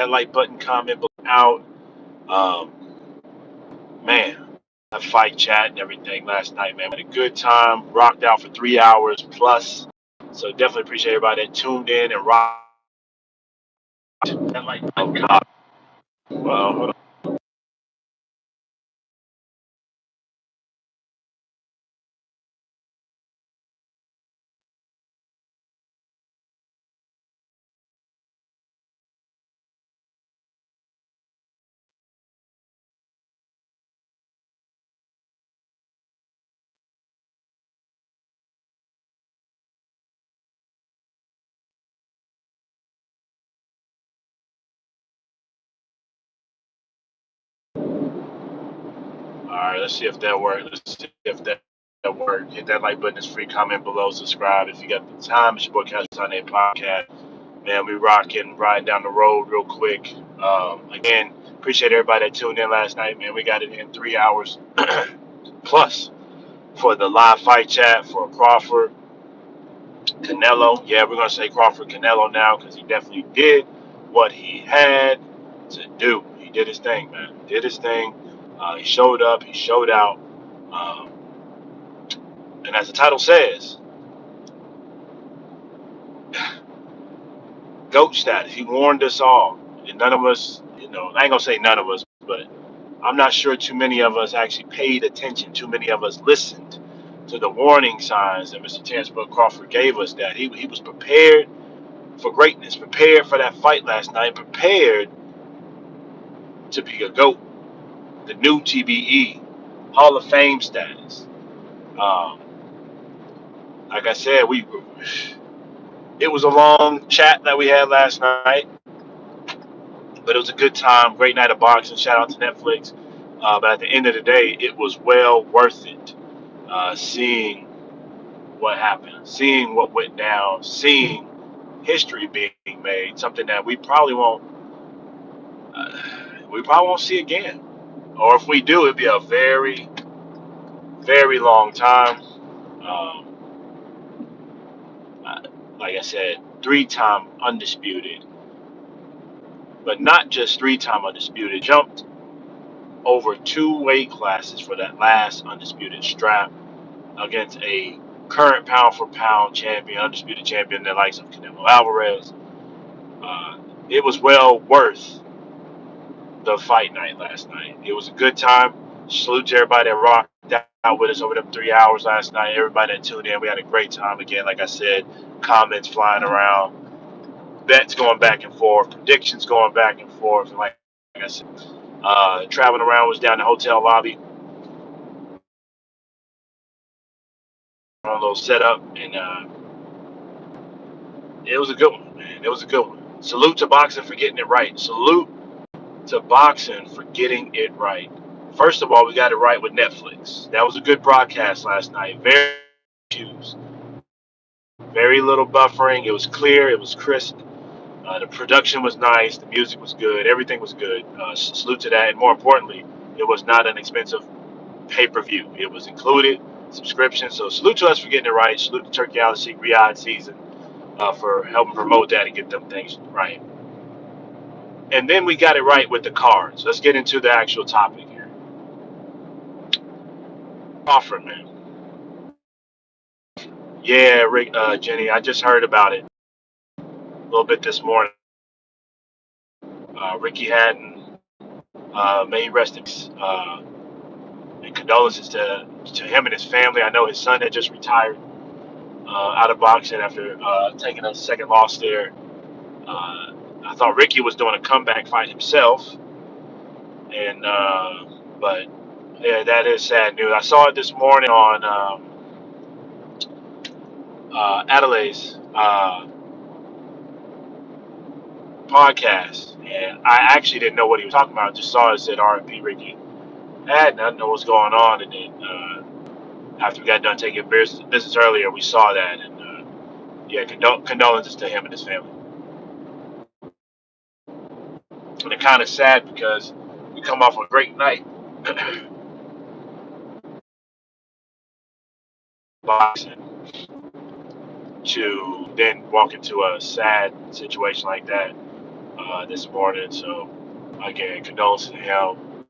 that like button, comment out. Um, man, a fight chat and everything last night, man. We had a good time, rocked out for 3 hours plus. So definitely appreciate everybody that tuned in and rocked that like button. Well, hold on. All right, let's see if that works. Let's see if that works. Hit that like button. It's free. Comment below. Subscribe if you got the time. It's your boy Cash Sunday Podcast. Man, we rocking, riding down the road real quick. Again, appreciate everybody that tuned in last night, man. We got it in 3 hours plus for the live fight chat for Crawford, Canelo. Yeah, we're gonna say Crawford Canelo now because he definitely did what he had to do. He did his thing, man. He did his thing. He showed up. He showed out. Um, and as the title says, GOAT status. He warned us all. And none of us, I ain't gonna say none of us, but I'm not sure too many of us actually paid attention. Too many of us listened to the warning signs that Mr. Terence Crawford gave us. That he was prepared for greatness, prepared for that fight last night, prepared to be a GOAT, the new TBE, Hall of Fame status. Um, like I said, it was a long chat that we had last night, but it was a good time, great night of boxing. Shout out to Netflix. But at the end of the day, it was well worth it. Seeing what happened, seeing what went down, seeing history being made, something that we probably won't see again. Or if we do, it'd be a very, very long time. Um, like I said, 3-time undisputed, but not just 3-time undisputed. Jumped over 2 weight classes for that last undisputed strap against a current pound for pound champion, undisputed champion, the likes of Canelo Alvarez. Uh, it was well worth the fight night last night. It was a good time. Salute to everybody that rocked out with us over them 3 hours last night. Everybody that tuned in, we had a great time again. Like I said, comments flying around, bets going back and forth, predictions going back and forth. And like I said, traveling around, was down the hotel lobby on a little setup, and it was a good one, man. It was a good one. Salute to boxing for getting it right. Salute to boxing for getting it right. First of all, we got it right with Netflix. That was a good broadcast last night. Very issues, very little buffering. It was clear. It was crisp. The production was nice. The music was good. Everything was good. Salute to that. And more importantly, it was not an expensive pay-per-view. It was included subscription. So salute to us for getting it right. Salute to Turkey Galaxy Riyadh season for helping promote that and get them things right. And then we got it right with the cards. Let's get into the actual topic here. Crawford, man. Yeah, Rick, Jenny, I just heard about it a little bit this morning. Ricky Hatton, may he rest in peace. And condolences to him and his family. I know his son had just retired out of boxing after taking a second loss there. I thought Ricky was doing a comeback fight himself, and but yeah, that is sad news. I saw it this morning on Adelaide's podcast, and I actually didn't know what he was talking about. I just saw it said R&B Ricky Hatton. I didn't know what's going on, and then after we got done taking business earlier, we saw that, and yeah, condolences to him and his family. And it's kind of sad because we come off a great night boxing to then walk into a sad situation like that. this morning. So again, condolences to him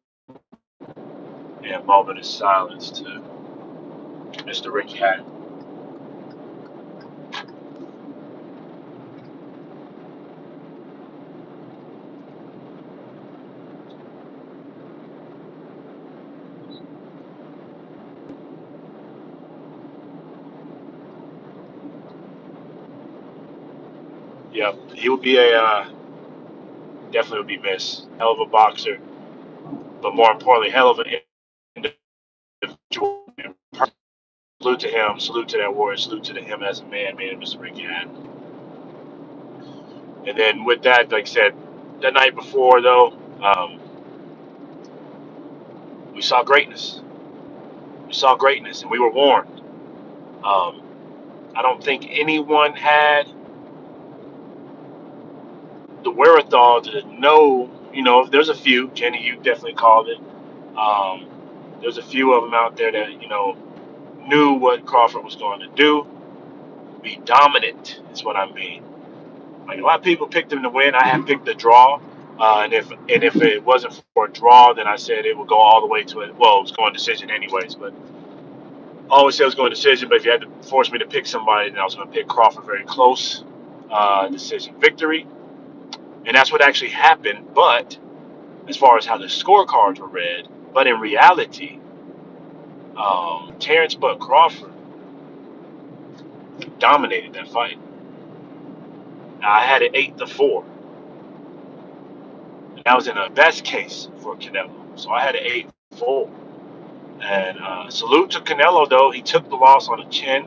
and a moment of silence to Mr. Ricky Hatton. Yep, he would be a definitely would be missed. Hell of a boxer, but more importantly, hell of an individual. Salute to him. Salute to that warrior. Salute to him as a man, Mr. Ricky Hatton. And then with that, like I said, the night before though, we saw greatness. We saw greatness, and we were warned. Um, I don't think anyone had the wherewithal to know. You know, there's a few. Jenny, you definitely called it. Um, there's a few of them out there that knew what Crawford was going to do. Be dominant is what I mean. Like a lot of people picked him to win. I had picked the draw, and if it wasn't for a draw, then I said it would go all the way to it. Well, it was going decision anyways, but I always said it was going decision. But if you had to force me to pick somebody, then I was going to pick Crawford very close decision victory, and that's what actually happened. But as far as how the scorecards were read, but in reality, Terence but Crawford dominated that fight. I had it 8-4. That was in the best case for Canelo. So I had an 8-4. And salute to Canelo, though. He took the loss on the chin.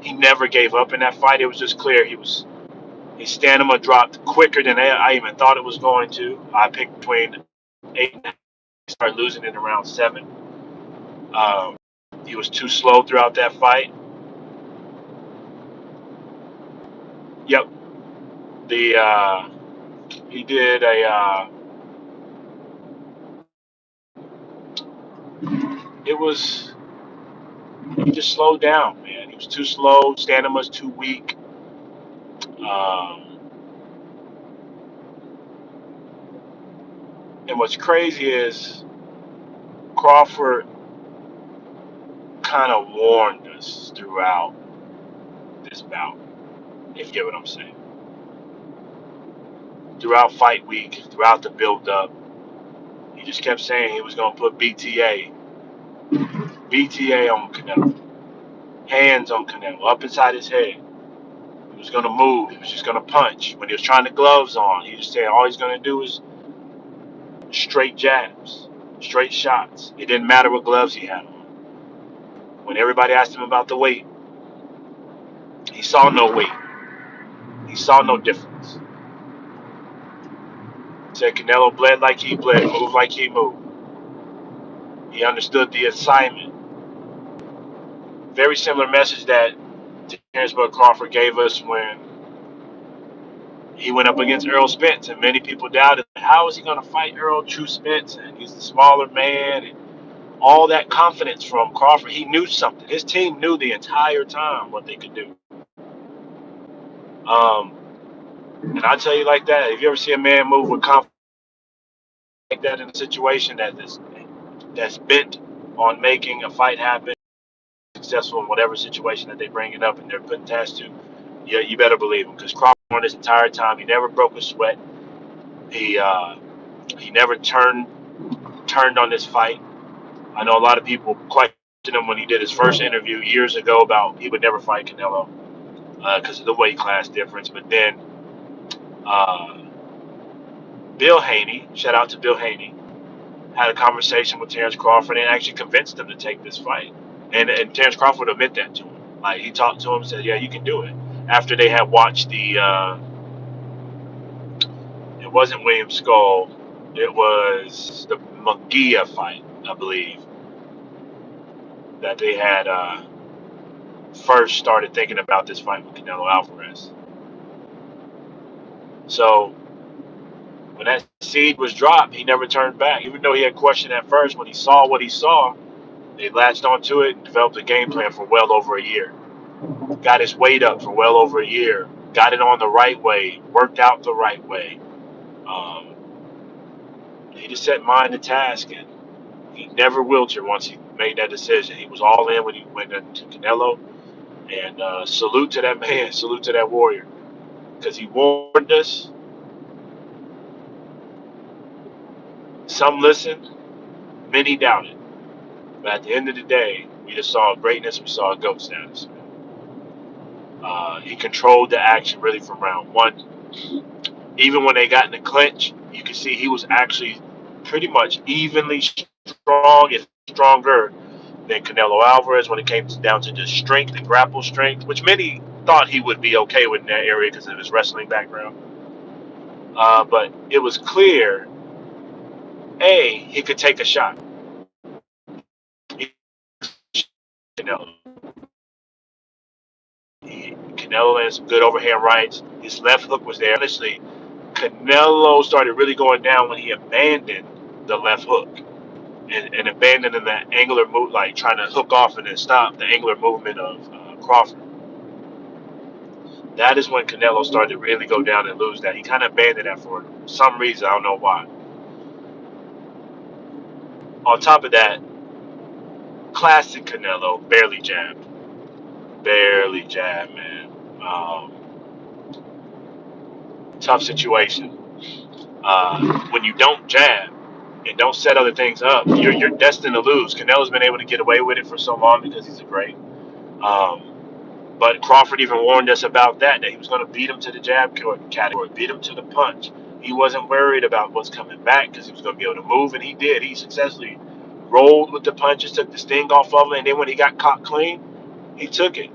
He never gave up in that fight. It was just clear his stamina dropped quicker than I even thought it was going to. I picked between 8 and started losing in around 7. He was too slow throughout that fight. Yep. He did he just slowed down, man. He was too slow. Stamina was too weak. Um, and what's crazy is Crawford kind of warned us throughout this bout, if you get what I'm saying. Throughout fight week, throughout the build-up, he just kept saying he was going to put BTA on Canelo, hands on Canelo, up inside his head. He was going to move. He was just going to punch. When he was trying the gloves on, he was saying all he's going to do is straight jabs, straight shots. It didn't matter what gloves he had on. When everybody asked him about the weight, he saw no weight. He saw no difference. He said Canelo bled like he bled, moved like he moved. He understood the assignment. Very similar message that Terence Bud Crawford gave us when he went up against Errol Spence, and many people doubted how is he going to fight Errol True Spence, and he's the smaller man, and all that confidence from Crawford. He knew something. His team knew the entire time what they could do. And I tell you like that, if you ever see a man move with confidence like that in a situation that's bent on making a fight happen, successful in whatever situation that they bring it up and they're putting tasks to, yeah, you better believe him. Because Crawford, on this entire time, he never broke a sweat. He never turned on this fight. I know a lot of people questioned him when he did his first interview years ago about he would never fight Canelo because of the weight class difference. But then Bill Haney, shout out to Bill Haney, had a conversation with Terence Crawford and actually convinced him to take this fight. And Terence Crawford would admit that to him. Like, he talked to him and said, yeah, you can do it. After they had watched it wasn't William Skull, it was the Munguia fight, I believe, that they had first started thinking about this fight with Canelo Alvarez. So when that seed was dropped, he never turned back. Even though he had questioned at first, when he saw what he saw, they latched onto it and developed a game plan for well over a year. Got his weight up for well over a year. Got it on the right way. Worked out the right way. Um, he just set mind to task, and he never wilted once he made that decision. He was all in when he went to Canelo. And salute to that man, salute to that warrior, because he warned us. Some listened, many doubted. But at the end of the day, we just saw greatness. We saw a GOAT status. He controlled the action really from round one. Even when they got in the clinch, you could see he was actually pretty much evenly strong, if stronger, than Canelo Alvarez when it came down to just strength and grapple strength, which many thought he would be okay with in that area because of his wrestling background. But it was clear, A, he could take a shot. Canelo. Canelo had some good overhand rights. His left hook was there. Honestly, Canelo started really going down when he abandoned the left hook and abandoning the angular move, like trying to hook off and then stop the angular movement of Crawford. That is when Canelo started to really go down and lose that. He kind of abandoned that for some reason. I don't know why. On top of that, classic Canelo, barely jabbed. Barely jabbed, man. Tough situation. When you don't jab and don't set other things up, you're destined to lose. Canelo's been able to get away with it for so long because he's a great. Um, but Crawford even warned us about that he was going to beat him to the jab category, beat him to the punch. He wasn't worried about what's coming back because he was going to be able to move, and he did. He successfully rolled with the punches, took the sting off of him, and then when he got caught clean, he took it.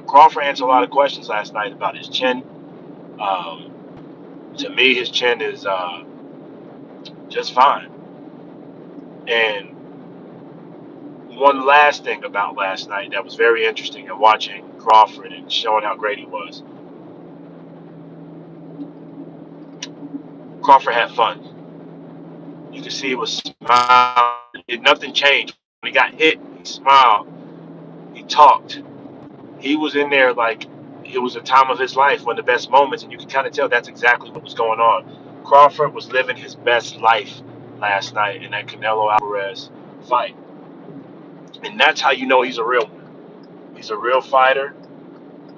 Crawford answered a lot of questions last night about his chin. Um, to me, his chin is just fine. And one last thing about last night that was very interesting in watching Crawford and showing how great he was. Crawford had fun. You could see he was smiling. Nothing changed. When he got hit, he smiled. He talked. He was in there like it was a time of his life, one of the best moments, and you could kind of tell that's exactly what was going on. Crawford was living his best life last night in that Canelo Alvarez fight. And that's how you know he's a real one. He's a real fighter.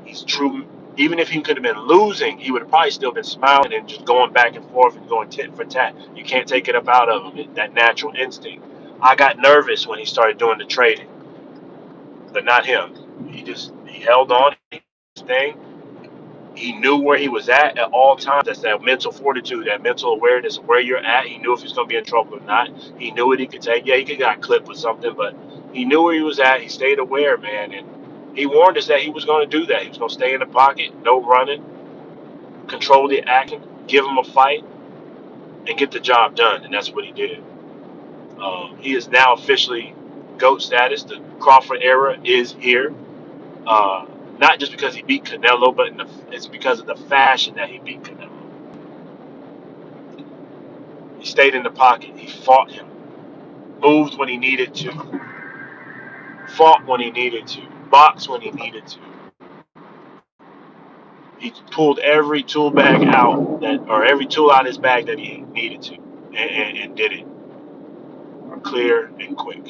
He's true. Even if he could have been losing, he would have probably still been smiling and just going back and forth and going tit for tat. You can't take it up out of him, that natural instinct. I got nervous when he started doing the trading, but not him. He held on, his thing. He knew where he was at all times. That's that mental fortitude, that mental awareness of where you're at. He knew if he was going to be in trouble or not. He knew what he could take. Yeah, he could got clipped with something, but he knew where he was at. He stayed aware, man, and he warned us that he was going to do that. He was going to stay in the pocket, no running, control the action, give him a fight, and get the job done. And that's what he did. He is now officially GOAT status. The Crawford era is here. Uh, Not just because he beat Canelo, but it's because of the fashion that he beat Canelo. He stayed in the pocket. He fought him. Moved when he needed to. Fought when he needed to. Boxed when he needed to. He pulled every tool bag out or every tool out of his bag that he needed to, and did it clear and quick.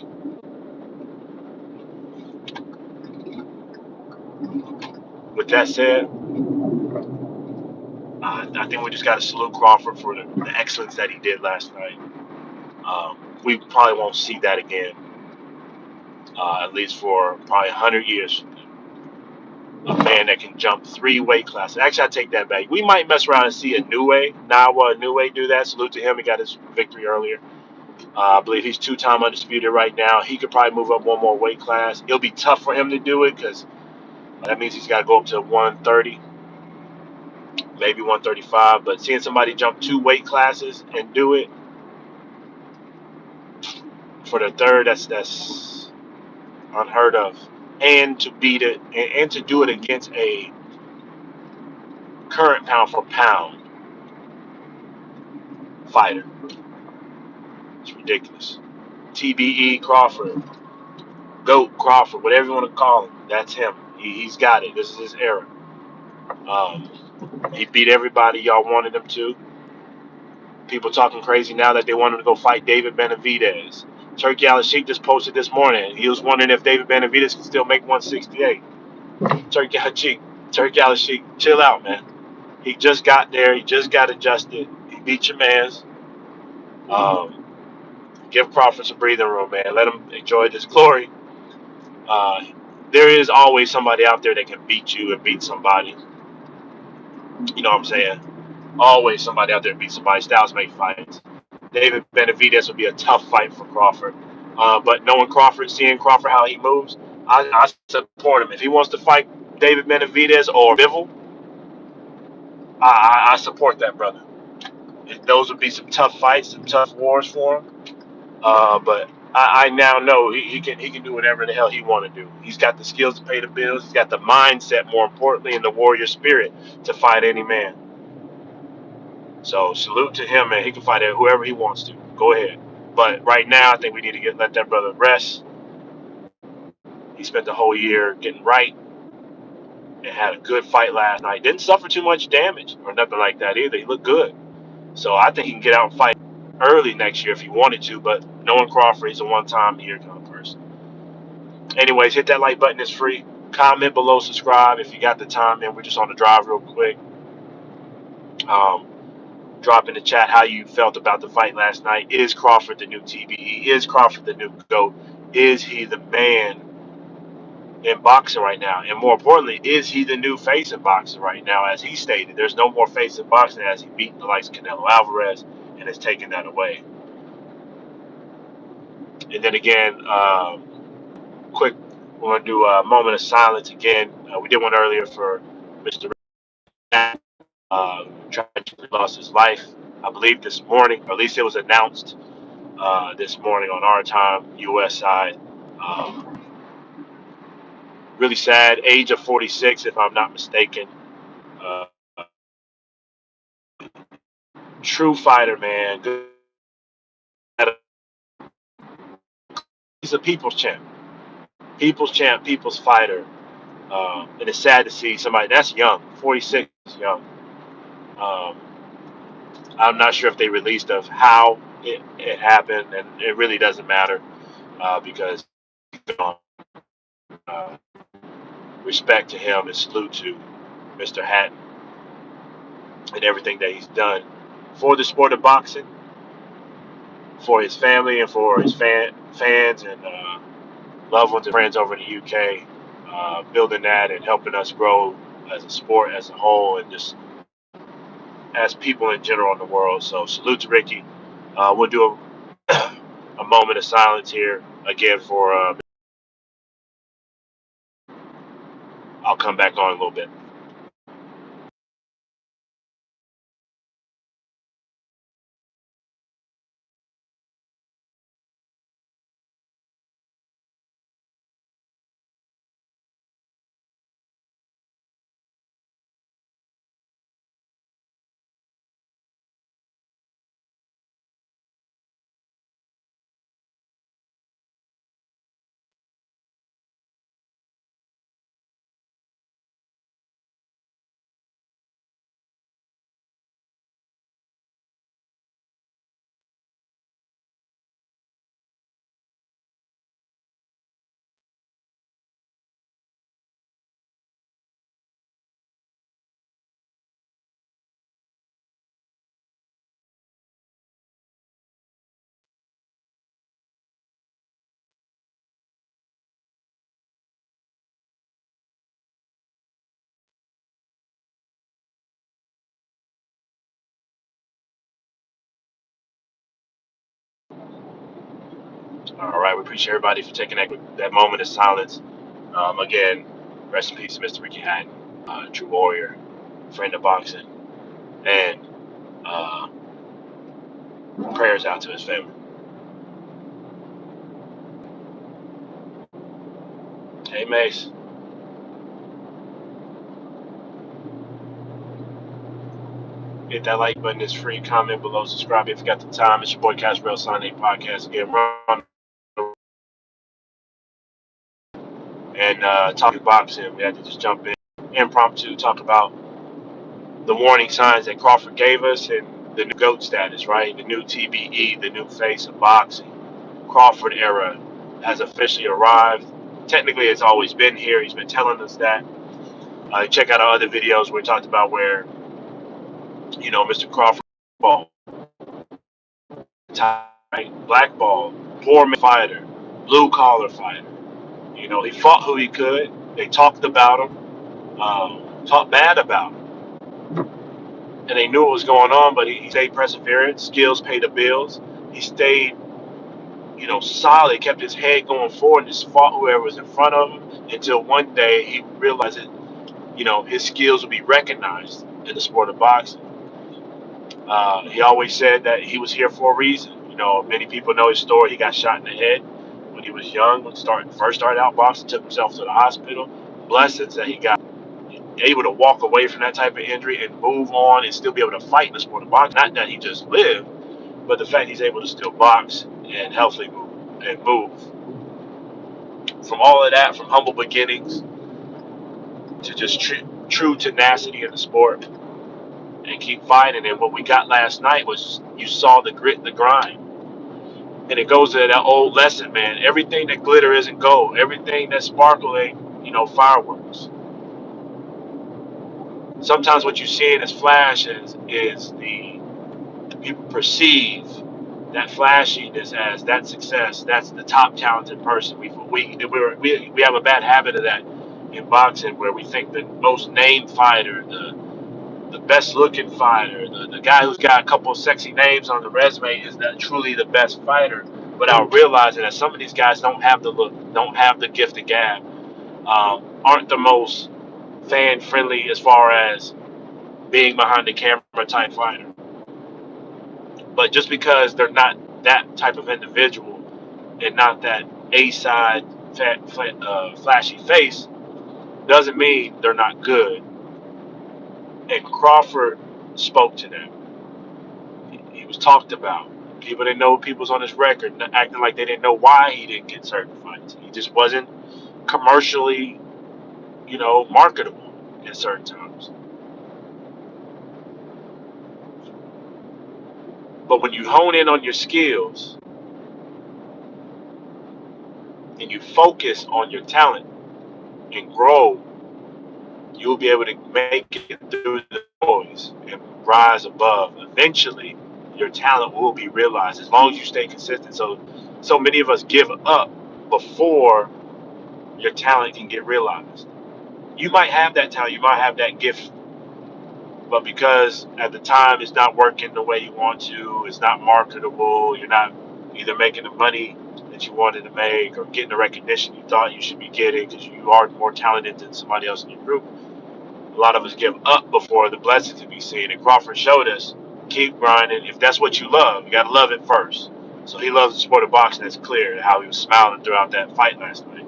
With that said, I think we just got to salute Crawford for the excellence that he did last night. We probably won't see that again, at least for probably 100 years. A man that can jump 3 weight classes. Actually, I take that back. We might mess around and see a New Way do that. Salute to him. He got his victory earlier. I believe he's 2-time undisputed right now. He could probably move up one more weight class. It'll be tough for him to do it because that means he's got to go up to 130, maybe 135. But seeing somebody jump 2 weight classes and do it for the third, that's unheard of. And to beat it and to do it against a current pound for pound fighter, it's ridiculous. TBE Crawford, GOAT Crawford, whatever you want to call him, that's him. He's got it. This is his era. Um, he beat everybody y'all wanted him to. People talking crazy now that they want him to go fight David Benavidez. Turkey Al-Sheikh just posted this morning. He was wondering if David Benavidez can still make 168. Turkey Al-Sheikh, chill out, man. He just got there. He just got adjusted. He beat your man's. Um, give Crawford some breathing room, man. Let him enjoy this glory. Uh, there is always somebody out there that can beat you and beat somebody. You know what I'm saying? Always somebody out there to beat somebody. Styles make fights. David Benavidez would be a tough fight for Crawford. But knowing Crawford, seeing Crawford how he moves, I support him. If he wants to fight David Benavidez or Bivol, I support that brother. Those would be some tough fights, some tough wars for him. But I now know he can do whatever the hell he want to do. He's got the skills to pay the bills. He's got the mindset, more importantly, and the warrior spirit to fight any man. So salute to him, man. He can fight whoever he wants to. Go ahead. But right now, I think we need to let that brother rest. He spent the whole year getting right and had a good fight last night. Didn't suffer too much damage or nothing like that either. He looked good. So I think he can get out and fight early next year if he wanted to. But knowing Crawford, he's a one-time year kind of person. Anyways, hit that like button. It's free. Comment below, subscribe if you got the time. And we're just on the drive real quick. Drop in the chat how you felt about the fight last night. Is Crawford the new TBE? Is Crawford the new GOAT? Is he the man in boxing right now? And more importantly, is he the new face in boxing right now? As he stated, there's no more face in boxing as he beat the likes of Canelo Alvarez and has taken that away. And then again, quick, we're going to do a moment of silence again. We did one earlier for Mr. Tragically lost his life, I believe, this morning, or at least it was announced this morning on our time, U.S. side. Um, really sad, age of 46, if I'm not mistaken. Uh, True fighter, man. Good. He's a people's champ. People's champ, people's fighter. And it's sad to see somebody that's young. 46 is young. Um, I'm not sure if they released of how it happened, and it really doesn't matter because uh, respect to him and salute to Mr. Hatton and everything that he's done for the sport of boxing, for his family, and for his fans and loved ones and friends over in the UK, building that and helping us grow as a sport as a whole and just as people in general in the world. So salute to Ricky. We'll do a moment of silence here again for. I'll come back on in a little bit. All right, we appreciate everybody for taking that moment of silence. Again, rest in peace, Mr. Ricky Hatton, true warrior, friend of boxing, and uh, prayers out to his family. Hey, Mace. Hit that like button. It's free. Comment below. Subscribe if you got the time. It's your boy Casperell Signing Podcast again. Run and talk boxing. We had to just jump in impromptu, talk about the warning signs that Crawford gave us and the new GOAT status, right? The new TBE, the new face of boxing. Crawford era has officially arrived. Technically, it's always been here. He's been telling us that. Check out our other videos where we talked about where, Mr. Crawford ball, blackball, poor fighter, blue collar fighter. He fought who he could. They talked about him, talked bad about him, and they knew what was going on. But he stayed perseverant. Skills paid the bills. He stayed, solid. Kept his head going forward and just fought whoever was in front of him until one day he realized that his skills would be recognized in the sport of boxing. He always said that he was here for a reason. Many people know his story. He got shot in the head when he was young, when first started out boxing, took himself to the hospital. Blessings that he got able to walk away from that type of injury and move on and still be able to fight in the sport of boxing. Not that he just lived, but the fact he's able to still box and healthily move. From all of that, from humble beginnings to just true tenacity in the sport and keep fighting. And what we got last night was you saw the grit, the grind. And it goes to that old lesson, man. Everything that glitter isn't gold. Everything that sparkle ain't, fireworks. Sometimes what you see in as flash is the people perceive that flashiness as that success. That's the top talented person. We have a bad habit of that in boxing, where we think the most named fighter, the best looking fighter, the guy who's got a couple of sexy names on the resume is that truly the best fighter, without realizing that some of these guys don't have the look, don't have the gift of gab, aren't the most fan friendly as far as being behind the camera type fighter. But just because they're not that type of individual and not that A side flashy face doesn't mean they're not good. And Crawford spoke to them. He was talked about. People didn't know people was on his record, acting like they didn't know why he didn't get certain fights. He just wasn't commercially, marketable at certain times. But when you hone in on your skills and you focus on your talent and grow, you'll be able to make it through the noise and rise above. Eventually, your talent will be realized as long as you stay consistent. So many of us give up before your talent can get realized. You might have that talent, you might have that gift, but because at the time it's not working the way you want to, it's not marketable, you're not either making the money that you wanted to make or getting the recognition you thought you should be getting because you are more talented than somebody else in your group. A lot of us give up before the blessings to be seen. And Crawford showed us, keep grinding. If that's what you love, you got to love it first. So he loves the sport of boxing. That's clear. How he was smiling throughout that fight last night.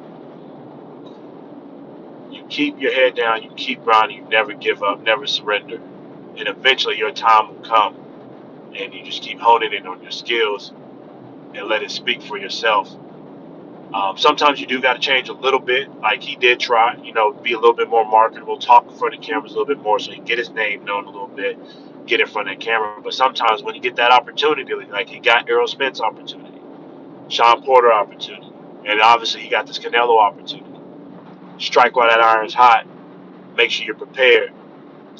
You keep your head down. You keep grinding. You never give up. Never surrender. And eventually your time will come. And you just keep honing in on your skills and let it speak for yourself. Sometimes you do got to change a little bit, like he did try, be a little bit more marketable, talk in front of cameras a little bit more so he can get his name known a little bit, get in front of that camera. But sometimes when you get that opportunity, like he got Errol Spence opportunity, Sean Porter opportunity, and obviously he got this Canelo opportunity. Strike while that iron's hot. Make sure you're prepared.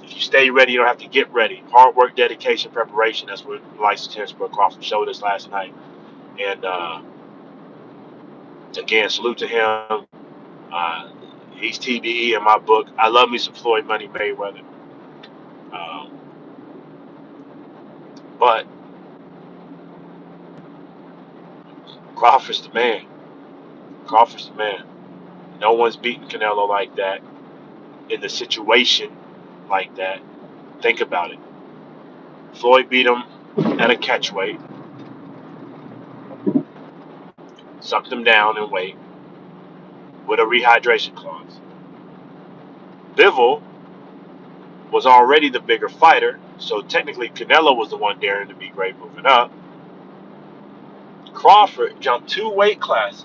If you stay ready, you don't have to get ready. Hard work, dedication, preparation. That's what Terence Crawford showed us last night. And again, salute to him. He's TBE in my book. I love me some Floyd Money Mayweather. Um, but Crawford's the man. Crawford's the man. No one's beaten Canelo like that in the situation like that. Think about it. Floyd beat him at a catchweight, sucked him down in weight with a rehydration clause. Bivol was already the bigger fighter, so technically Canelo was the one daring to be great moving up. Crawford jumped 2 weight classes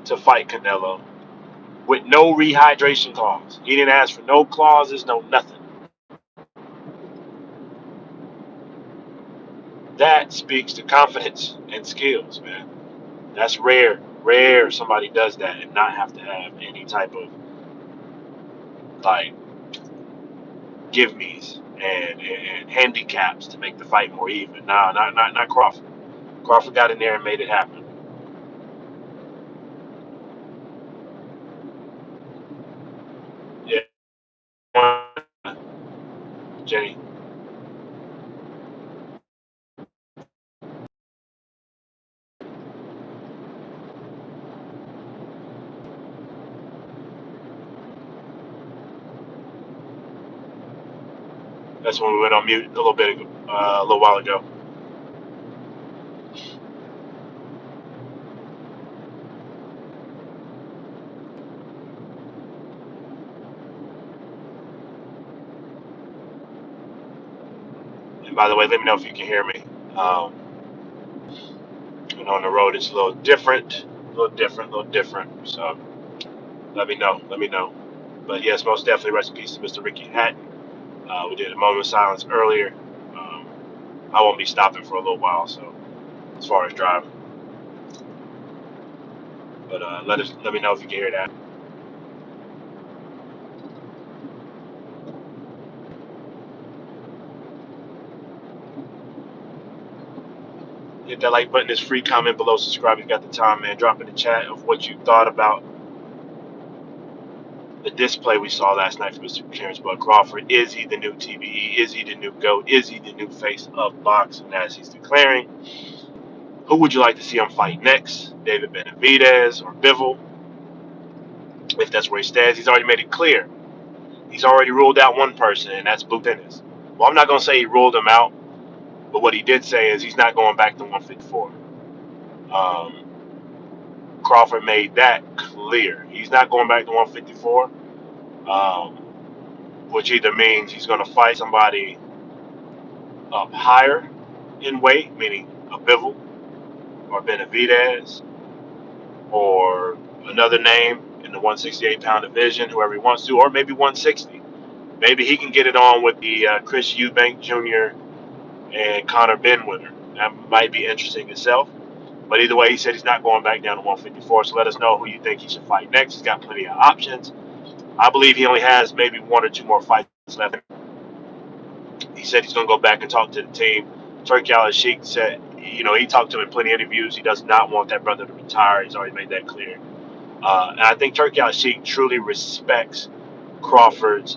to fight Canelo with no rehydration clause. He didn't ask for no clauses, no nothing. that speaks to confidence and skills, man. That's rare. Rare somebody does that and not have to have any type of like give me's and handicaps to make the fight more even. Nah, not Crawford. Crawford got in there and made it happen. Yeah, Jenny. That's when we went on mute a little bit ago, a little while ago. And by the way, let me know if you can hear me. And on the road, it's a little different, a little different. So let me know. Let me know. But yes, most definitely rest in peace to Mr. Ricky Hatton. We did a moment of silence earlier. Um, I won't be stopping for a little while, so as far as driving. But let me know if you can hear that. Hit that like button. It's free. Comment below. Subscribe. You got the time, man. Drop in the chat of what you thought about the display we saw last night from Mr. Terence Crawford. Is he the new TBE? Is he the new GOAT? Is he the new face of boxing as he's declaring? Who would you like to see him fight next? David Benavidez or Bivol? If that's where he stands, he's already made it clear. He's already ruled out one person, and that's Blue Dennis. Well, I'm not going to say he ruled him out, but what he did say is he's not going back to 154. Crawford made that clear. He's not going back to 154, um, which either means he's going to fight somebody up higher in weight, meaning a Bivol or Benavidez or another name in the 168-pound division, whoever he wants to, or maybe 160. Maybe he can get it on with the Chris Eubank Jr. and Conor Benn winner. That might be interesting itself. But either way, he said he's not going back down to 154. So let us know who you think he should fight next. He's got plenty of options. I believe he only has maybe one or two more fights left. He said he's going to go back and talk to the team. Turki Al-Sheikh said, he talked to him in plenty of interviews. He does not want that brother to retire. He's already made that clear. And I think Turki Al-Sheikh truly respects Crawford's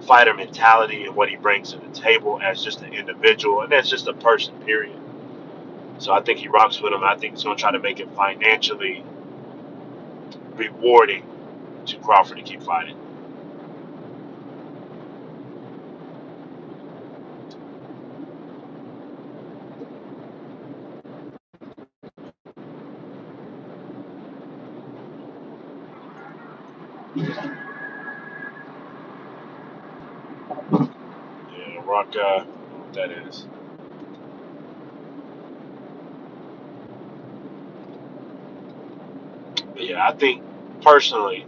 fighter mentality and what he brings to the table as just an individual and as just a person, period. So I think he rocks with him. I think he's going to try to make it financially rewarding to Crawford to keep fighting. Yeah, Rock, what that is. But yeah, I think personally,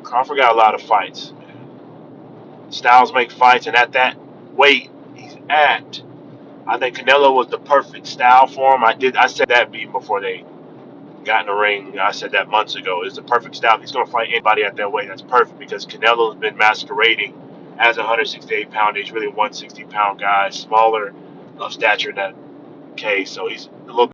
Crawford got a lot of fights. Styles make fights, and at that weight he's at, I think Canelo was the perfect style for him. I said that even before they got in the ring. I said that months ago. It's the perfect style. If he's going to fight anybody at that weight, that's perfect because Canelo's been masquerading as a 168-pound. He's really a 160-pound guy, smaller of stature in that case. So he's a little